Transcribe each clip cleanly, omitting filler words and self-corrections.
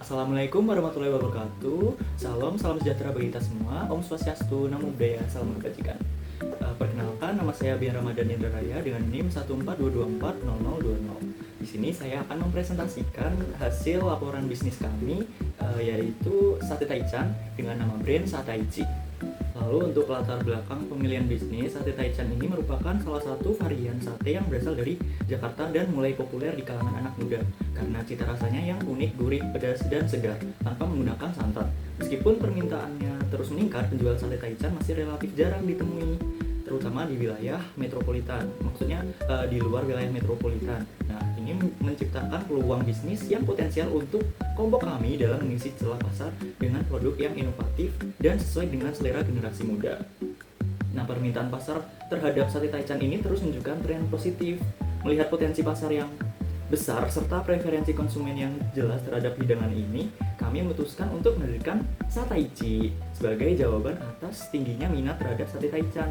Assalamualaikum warahmatullahi wabarakatuh. Salam sejahtera bagi kita semua. Om Swastiastu, Namo Buddhaya, salam kebajikan. Perkenalkan, nama saya Bian Ramadan Indra Raya dengan NIM 142240020. Di sini saya akan mempresentasikan hasil laporan bisnis kami, yaitu Sate Taichan dengan nama brand Sataichi. Lalu untuk latar belakang pemilihan bisnis, Sate Taichan ini merupakan salah satu varian sate yang berasal dari Jakarta dan mulai populer di kalangan anak muda karena cita rasanya yang unik, gurih, pedas, dan segar tanpa menggunakan santan. Meskipun permintaannya terus meningkat, penjual Sate Taichan masih relatif jarang ditemui, terutama di wilayah metropolitan, maksudnya di luar wilayah metropolitan. Nah, ini menciptakan peluang bisnis yang potensial untuk kelompok kami dalam mengisi celah pasar dengan produk yang inovatif dan sesuai dengan selera generasi muda. Nah, permintaan pasar terhadap Sate Taichan ini terus menunjukkan tren positif. Melihat potensi pasar yang besar serta preferensi konsumen yang jelas terhadap hidangan ini, kami memutuskan untuk mendirikan Sataichi sebagai jawaban atas tingginya minat terhadap Sate Taichan.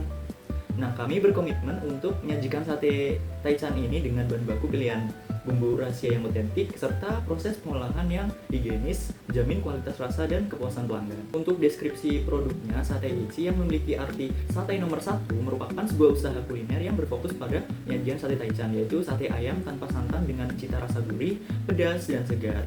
Nah, kami berkomitmen untuk menyajikan Sate Taichan ini dengan bahan baku pilihan, bumbu rahasia yang otentik, serta proses pengolahan yang higienis, jamin kualitas rasa dan kepuasan pelanggan. Untuk deskripsi produknya, Sataichi yang memiliki arti sate nomor 1 merupakan sebuah usaha kuliner yang berfokus pada penyajian Sate Taichan, yaitu sate ayam tanpa santan dengan cita rasa gurih, pedas, dan segar.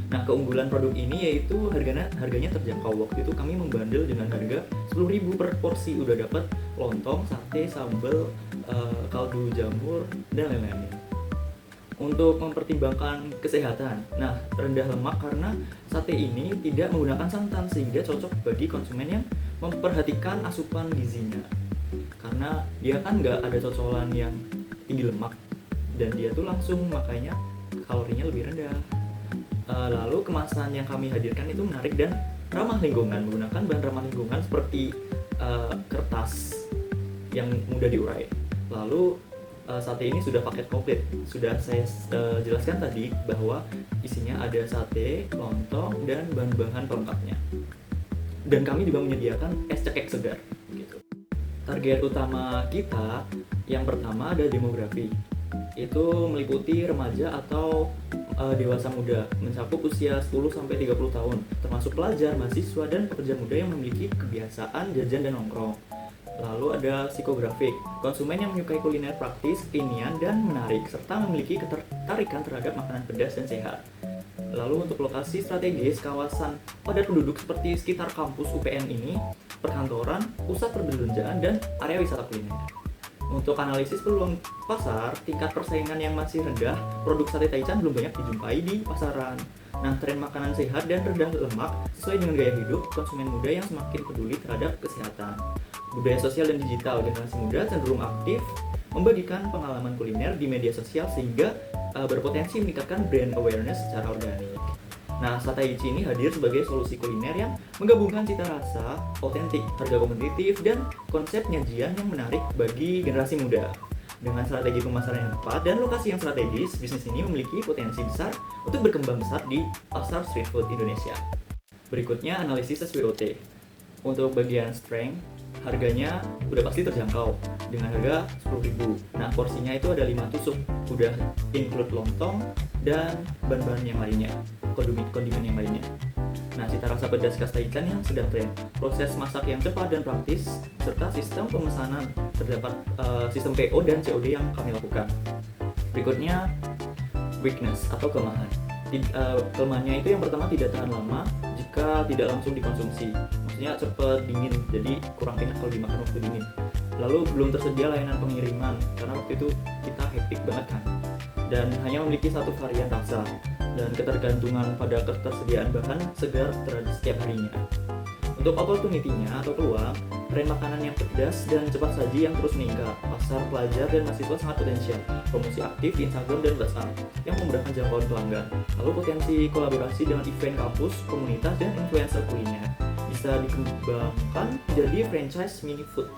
Nah, keunggulan produk ini yaitu harganya terjangkau. Waktu itu kami membandel dengan harga 10.000 per porsi, udah dapat lontong, sate, sambal, kaldu jamur, dan lain-lainnya. Untuk mempertimbangkan kesehatan, nah, rendah lemak karena sate ini tidak menggunakan santan sehingga cocok bagi konsumen yang memperhatikan asupan gizinya. Karena dia kan nggak ada cocolan yang tinggi lemak dan dia tuh langsung, makanya kalorinya lebih rendah. Lalu kemasan yang kami hadirkan itu menarik dan ramah lingkungan, menggunakan bahan ramah lingkungan seperti kertas yang mudah diurai. Lalu sate ini sudah paket komplit, sudah saya jelaskan tadi bahwa isinya ada sate, lontong, dan bahan-bahan pelengkapnya. Dan kami juga menyediakan es cekek segar. Gitu. Target utama kita yang pertama ada demografi, itu meliputi remaja atau dewasa muda, mencakup usia 10-30 tahun, termasuk pelajar, mahasiswa, dan pekerja muda yang memiliki kebiasaan jajan dan nongkrong. Lalu ada psikografik, konsumen yang menyukai kuliner praktis, kekinian, dan menarik, serta memiliki ketertarikan terhadap makanan pedas dan sehat. Lalu untuk lokasi strategis, kawasan padat penduduk seperti sekitar kampus UPN ini, perkantoran, pusat perbelanjaan, dan area wisata kuliner. Untuk analisis peluang pasar, tingkat persaingan yang masih rendah, produk Sate Taichan belum banyak dijumpai di pasaran. Nah, tren makanan sehat dan rendah lemak sesuai dengan gaya hidup konsumen muda yang semakin peduli terhadap kesehatan. Budaya sosial dan digital, generasi muda cenderung aktif membagikan pengalaman kuliner di media sosial sehingga berpotensi meningkatkan brand awareness secara organik. Nah, Sataichi ini hadir sebagai solusi kuliner yang menggabungkan cita rasa otentik, harga kompetitif, dan konsep nyajian yang menarik bagi generasi muda. Dengan strategi pemasaran yang tepat dan lokasi yang strategis, bisnis ini memiliki potensi besar untuk berkembang besar di pasar street food Indonesia. Berikutnya analisis SWOT. Untuk bagian strength, harganya udah pasti terjangkau dengan harga 10.000. Nah, porsinya itu ada 5 tusuk, udah include lontong dan bahan-bahan yang lainnya, kondimen yang lainnya. Nah, cita rasa pedas khas Taichan yang sedang tren, proses masak yang cepat dan praktis, serta sistem pemesanan, terdapat sistem PO dan COD yang kami lakukan. Berikutnya weakness atau kelemahan. Kelemahannya itu yang pertama tidak tahan lama jika tidak langsung dikonsumsi, maksudnya cepat dingin, jadi kurang enak kalau dimakan waktu dingin. Lalu belum tersedia layanan pengiriman karena waktu itu kita hektik banget kan, dan hanya memiliki satu varian rasa dan ketergantungan pada ketersediaan bahan segar terhadap setiap harinya. Untuk opportunity-nya atau peluang, tren makanan yang pedas dan cepat saji yang terus meningkat, pasar pelajar dan mahasiswa sangat potensial, promosi aktif di Instagram dan WhatsApp yang memudahkan jangkauan pelanggan, lalu potensi kolaborasi dengan event kampus, komunitas, dan influencer kuliner bisa dikembangkan menjadi franchise mini food.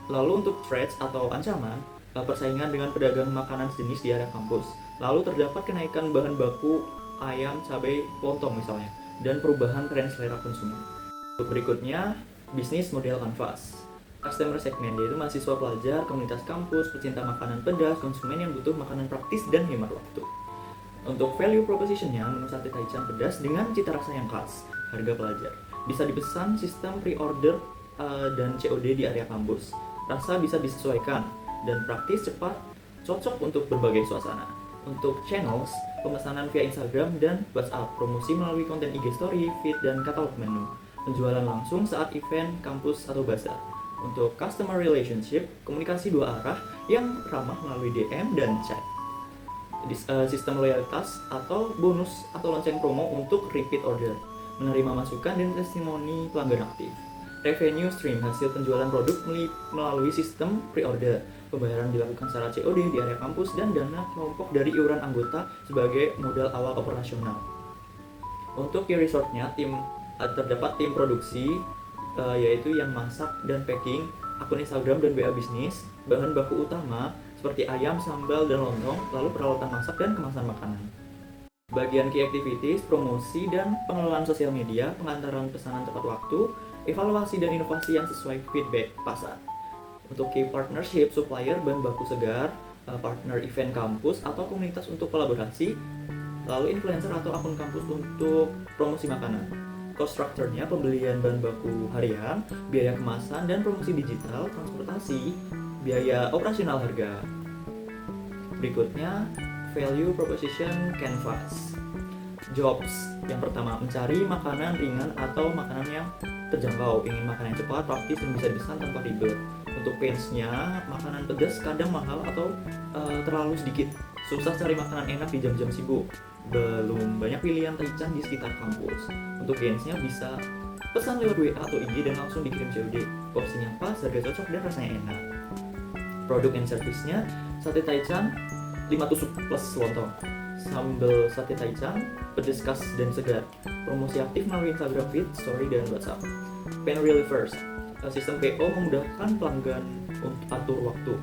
Lalu untuk threats atau ancaman, persaingan dengan pedagang makanan sejenis di area kampus. Lalu terdapat kenaikan bahan baku ayam, cabai, lontong misalnya, dan perubahan tren selera konsumen. Berikutnya, bisnis model kanvas. Customer segment yaitu mahasiswa pelajar, komunitas kampus, pecinta makanan pedas, konsumen yang butuh makanan praktis dan hemat waktu. Untuk value proposition-nya, menu sate taichan pedas dengan cita rasa yang khas, harga pelajar. Bisa dipesan sistem pre-order dan COD di area kampus. Rasa bisa disesuaikan dan praktis, cepat, cocok untuk berbagai suasana. Untuk channels, pemesanan via Instagram dan WhatsApp, promosi melalui konten IG story, feed, dan katalog menu. Penjualan langsung saat event, kampus, atau bazar. Untuk customer relationship, komunikasi dua arah yang ramah melalui DM dan chat. Sistem loyalitas atau bonus atau lonceng promo untuk repeat order. Menerima masukan dan testimoni pelanggan aktif. Revenue stream, hasil penjualan produk melalui sistem pre-order. Pembayaran dilakukan secara COD di area kampus dan dana kelompok dari iuran anggota sebagai modal awal operasional. Untuk key resource-nya, terdapat tim produksi, yaitu yang masak dan packing, akun Instagram dan WA bisnis, bahan baku utama seperti ayam, sambal, dan lontong, lalu peralatan masak dan kemasan makanan. Bagian key activities, promosi dan pengelolaan sosial media, pengantaran pesanan tepat waktu, evaluasi dan inovasi yang sesuai feedback pasar. Untuk key partnership, supplier bahan baku segar, partner event kampus atau komunitas untuk kolaborasi, lalu influencer atau akun kampus untuk promosi makanan. Cost structure-nya, pembelian bahan baku harian, biaya kemasan dan promosi digital, transportasi, biaya operasional harga. Berikutnya, value proposition canvas. Jobs, yang pertama, mencari makanan ringan atau makanan yang terjangkau. Ingin makanan yang cepat, praktis, dan bisa dipesan tanpa ribet. Untuk pains-nya, makanan pedas kadang mahal atau terlalu sedikit. Susah cari makanan enak di jam-jam sibuk. Belum banyak pilihan taichan di sekitar kampus. Untuk gains-nya bisa pesan lewat WA atau IG dan langsung dikirim COD. Porsinya pas, harga cocok, dan rasanya enak. Produk and service-nya, sate taichan 5 tusuk plus lontong. Sambal sate taichan, pedas khas dan segar. Promosi aktif melalui Instagram feed, story, dan WhatsApp. Pen Relievers, sistem PO memudahkan pelanggan untuk atur waktu.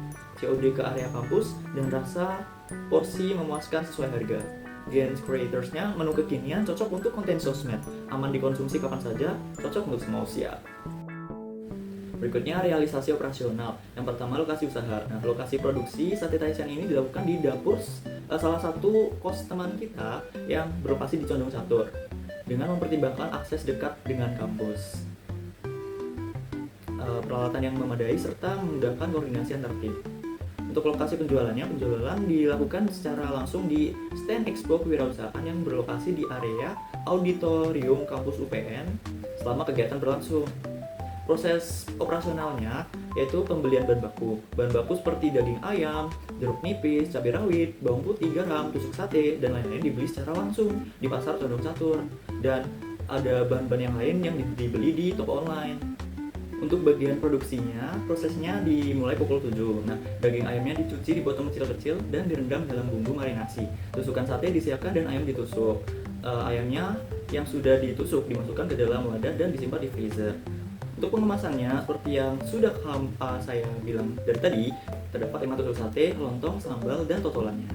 COD ke area kampus dan rasa porsi memuaskan sesuai harga. Gains Creators-nya, menu kekinian cocok untuk konten sosmed, aman dikonsumsi kapan saja, cocok untuk semua usia. Berikutnya, realisasi operasional. Yang pertama, lokasi usaha. Nah, lokasi produksi sate taichan ini dilakukan di dapur salah satu kos teman kita yang beroperasi di Condong Catur dengan mempertimbangkan akses dekat dengan kampus, peralatan yang memadai, serta memudahkan koordinasi antar tim. Untuk lokasi penjualan dilakukan secara langsung di stand expo kewirausahaan yang berlokasi di area auditorium kampus UPN selama kegiatan berlangsung. Proses operasionalnya yaitu pembelian bahan baku. Bahan baku seperti daging ayam, jeruk nipis, cabai rawit, bawang putih, garam, tusuk sate, dan lain-lain dibeli secara langsung di pasar Condong Catur. Dan ada bahan-bahan yang lain yang dibeli di toko online. Untuk bagian produksinya, prosesnya dimulai pukul 7. Nah, daging ayamnya dicuci, dipotong kecil-kecil, dan direndam dalam bumbu marinasi. Tusukan sate disiapkan dan ayam ditusuk. Ayamnya yang sudah ditusuk dimasukkan ke dalam wadah dan disimpan di freezer. Untuk pengemasannya, seperti yang sudah saya bilang dari tadi, terdapat 5 tusuk sate, lontong, sambal, dan totolannya.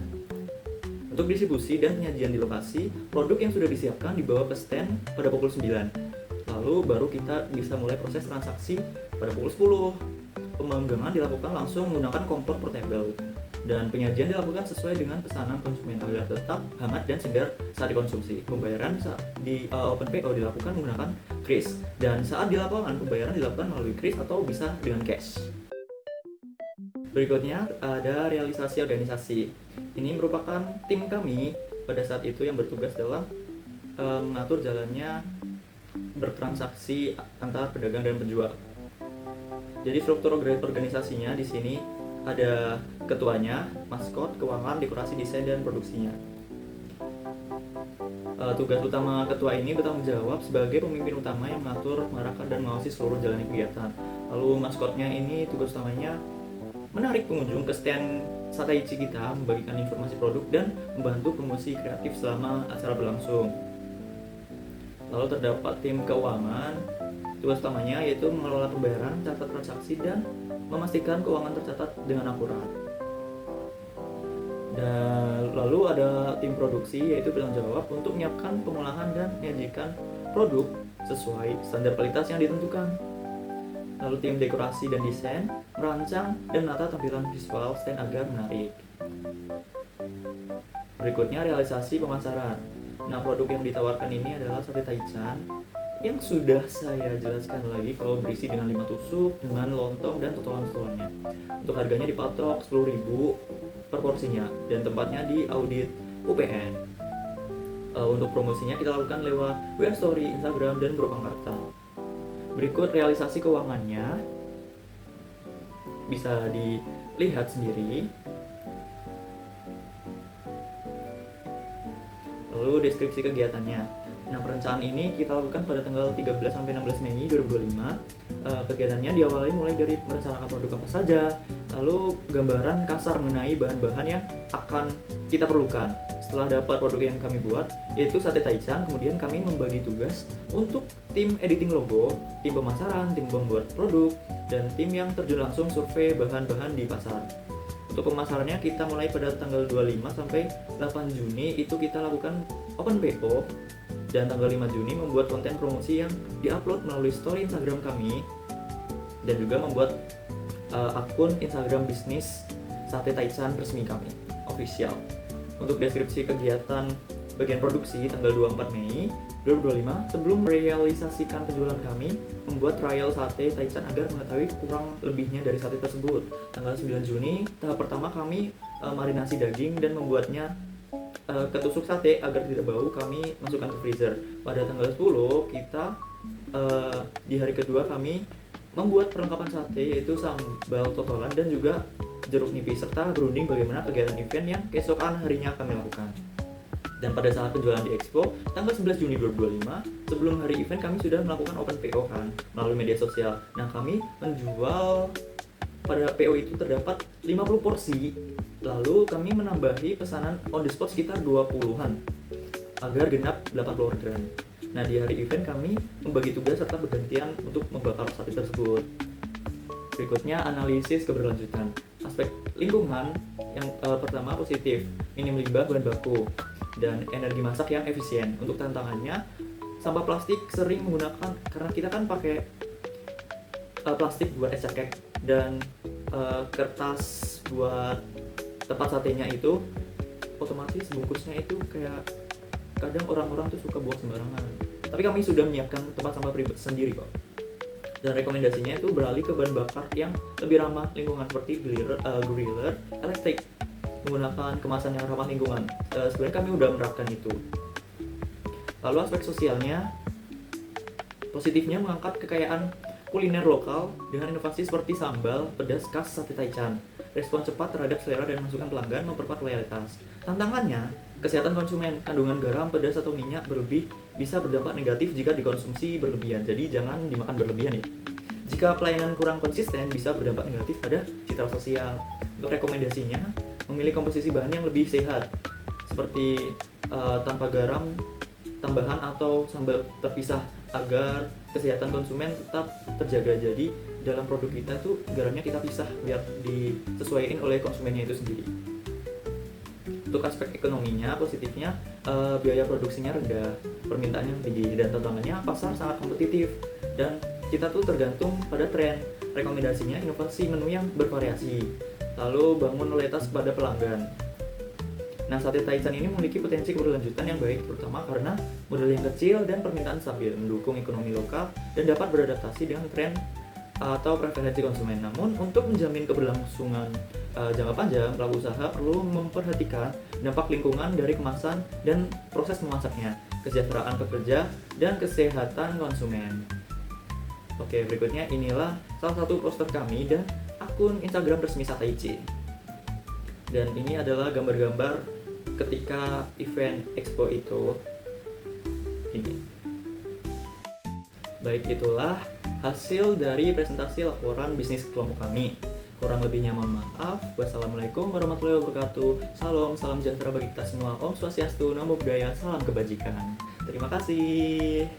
Untuk distribusi dan penyajian di lokasi, produk yang sudah disiapkan dibawa ke stand pada pukul 9. Lalu baru kita bisa mulai proses transaksi pada pukul 10. Pemanggangan dilakukan langsung menggunakan kompor portable. Dan penyajian dilakukan sesuai dengan pesanan konsumen agar tetap hangat dan segar saat dikonsumsi. Pembayaran di Open PO dilakukan menggunakan kris, dan saat di lapangan pembayaran dilakukan melalui kris atau bisa dengan cash. Berikutnya ada realisasi organisasi. Ini merupakan tim kami pada saat itu yang bertugas dalam mengatur jalannya bertransaksi antar pedagang dan penjual. Jadi struktur organisasinya di sini ada ketuanya, maskot, keuangan, dekorasi, desain, dan produksinya. Tugas utama ketua ini bertanggung jawab sebagai pemimpin utama yang mengatur, mengarahkan, dan mengawasi seluruh jalannya kegiatan. Lalu maskotnya ini tugas utamanya menarik pengunjung ke stand Sataichi kita, membagikan informasi produk, dan membantu promosi kreatif selama acara berlangsung. Lalu terdapat tim keuangan. Tugas utamanya yaitu mengelola pembayaran, catat transaksi, dan memastikan keuangan tercatat dengan akurat. Dan lalu ada tim produksi, yaitu bertanggung jawab untuk menyiapkan pengolahan dan menyajikan produk sesuai standar kualitas yang ditentukan. Lalu tim dekorasi dan desain merancang dan menata tampilan visual stand agar menarik. Berikutnya realisasi pemasaran. Nah, produk yang ditawarkan ini adalah sate taichan yang sudah saya jelaskan lagi kalau berisi dengan 5 tusuk, dengan lontong dan totolan-totolannya. Untuk harganya dipatok 10.000 per porsinya dan tempatnya di Audit UPN. Untuk promosinya kita lakukan lewat WA Story, Instagram, dan grup angkatan. Berikut realisasi keuangannya, bisa dilihat sendiri. Lalu deskripsi kegiatannya. Nah, perencanaan ini kita lakukan pada tanggal 13 sampai 16 Mei 2025. Kegiatannya diawali mulai dari merencanakan produk apa saja, lalu gambaran kasar mengenai bahan-bahan yang akan kita perlukan. Setelah dapat produk yang kami buat, yaitu sate taichan, kemudian kami membagi tugas untuk tim editing logo, tim pemasaran, tim pembuat produk, dan tim yang terjun langsung survei bahan-bahan di pasar. Untuk pemasarannya kita mulai pada tanggal 25 sampai 8 Juni itu kita lakukan open PO, dan tanggal 5 Juni membuat konten promosi yang diupload melalui story Instagram kami, dan juga membuat akun Instagram bisnis sate taichan resmi kami, official. Untuk deskripsi kegiatan bagian produksi tanggal 24 Mei 2025, sebelum merealisasikan penjualan kami, membuat trial sate taichan agar mengetahui kurang lebihnya dari sate tersebut. Tanggal 9 Juni, tahap pertama kami marinasi daging dan membuatnya ketusuk sate agar tidak bau, kami masukkan ke freezer. Pada tanggal 10 kita di hari kedua kami membuat perlengkapan sate, yaitu sambal totolan dan juga jeruk nipis, serta berunding bagaimana kegiatan event yang keesokan harinya kami lakukan. Dan pada saat penjualan di Expo, tanggal 11 Juni 2025, sebelum hari event kami sudah melakukan open PO kan, melalui media sosial. Nah, kami menjual, pada PO itu terdapat 50 porsi, lalu kami menambahi pesanan on the spot sekitar 20-an, agar genap 80 orderan. Nah, di hari event kami membagi tugas serta bergantian untuk membakar sate tersebut. Berikutnya, analisis keberlanjutan. Aspek lingkungan yang pertama positif, minim limbah bahan baku, dan energi masak yang efisien. Untuk tantangannya, sampah plastik sering menggunakan, karena kita kan pakai plastik buat es cekek dan kertas buat tempat satenya itu, otomatis bungkusnya itu kayak kadang orang-orang tuh suka buang sembarangan. Tapi kami sudah menyiapkan tempat sampah pribadi sendiri kok. Dan rekomendasinya itu beralih ke bahan bakar yang lebih ramah lingkungan seperti griller elektrik, menggunakan kemasan yang ramah lingkungan. Sebenarnya kami udah menerapkan itu. Lalu aspek sosialnya, positifnya mengangkat kekayaan kuliner lokal dengan inovasi seperti sambal pedas khas sate taichan. Respon cepat terhadap selera dan masukan pelanggan memperkuat loyalitas. Tantangannya, kesehatan konsumen, kandungan garam, pedas atau minyak berlebih bisa berdampak negatif jika dikonsumsi berlebihan. Jadi jangan dimakan berlebihan ya. Jika pelayanan kurang konsisten bisa berdampak negatif pada citra sosial. Untuk rekomendasinya, memilih komposisi bahan yang lebih sehat, seperti tanpa garam tambahan atau sambal terpisah, agar kesehatan konsumen tetap terjaga. Jadi dalam produk kita tuh garamnya kita pisah biar disesuaikan oleh konsumennya itu sendiri. Untuk aspek ekonominya, positifnya biaya produksinya rendah, permintaan yang tinggi, dan tantangannya pasar sangat kompetitif dan kita tuh tergantung pada tren. Rekomendasinya inovasi menu yang bervariasi, lalu bangun loyalitas pada pelanggan. Nah, sate taichan ini memiliki potensi keberlanjutan yang baik, terutama karena modal yang kecil dan permintaan stabil, mendukung ekonomi lokal dan dapat beradaptasi dengan tren atau preferensi konsumen. Namun, untuk menjamin keberlangsungan jangka panjang, pelaku usaha perlu memperhatikan dampak lingkungan dari kemasan dan proses memasaknya, kesejahteraan pekerja, dan kesehatan konsumen. Oke, berikutnya inilah salah satu poster kami dan akun Instagram resmi Sataichi. Dan ini adalah gambar-gambar ketika event Expo itu. Ini. Baik, itulah hasil dari presentasi laporan bisnis kelompok kami. Kurang lebihnya mohon maaf. Wassalamualaikum warahmatullahi wabarakatuh. Salam sejahtera bagi kita semua. Om Swastiastu, Namo Buddhaya, salam kebajikan. Terima kasih.